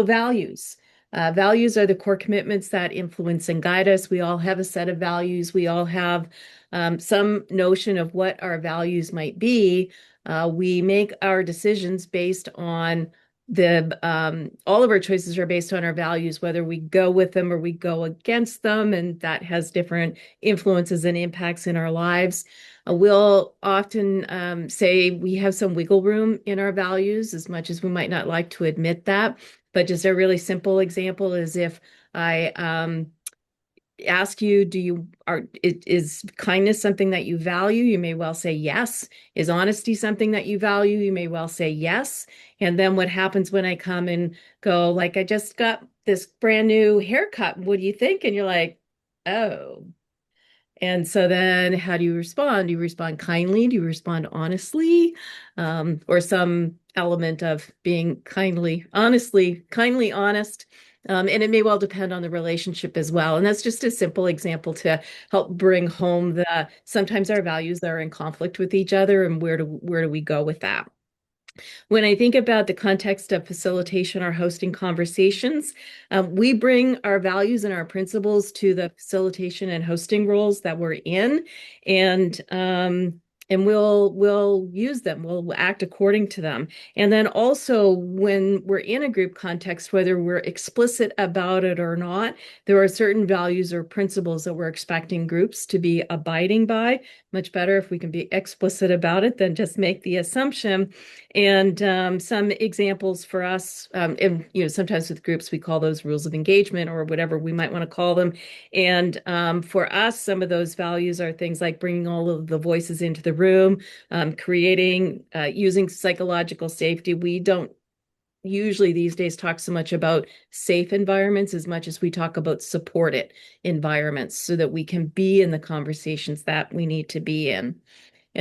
Values. Values are the core commitments that influence and guide us. We all have a set of values. We all have some notion of what our values might be. We make our decisions based on all of our choices are based on our values, whether we go with them or we go against them, and that has different influences and impacts in our lives. We'll often say we have some wiggle room in our values, as much as we might not like to admit that. But just a really simple example is if I ask you, is kindness something that you value? You may well say yes. Is honesty something that you value? You may well say yes. And then what happens when I come and go, like, I just got this brand new haircut. What do you think? And you're like, oh. And so then how do you respond? Do you respond kindly? Do you respond honestly? Or some element of being kindly honest. And it may well depend on the relationship as well. And that's just a simple example to help bring home the sometimes our values are in conflict with each other, and where do we go with that? When I think about the context of facilitation or hosting conversations, we bring our values and our principles to the facilitation and hosting roles that we're in, and we'll use them. We'll act according to them. And then also when we're in a group context, whether we're explicit about it or not, there are certain values or principles that we're expecting groups to be abiding by. Much better if we can be explicit about it than just make the assumption. And some examples for us, and sometimes with groups we call those rules of engagement or whatever we might want to call them. And for us, some of those values are things like bringing all of the voices into the room, using psychological safety. We don't usually these days talk so much about safe environments as much as we talk about supported environments so that we can be in the conversations that we need to be in.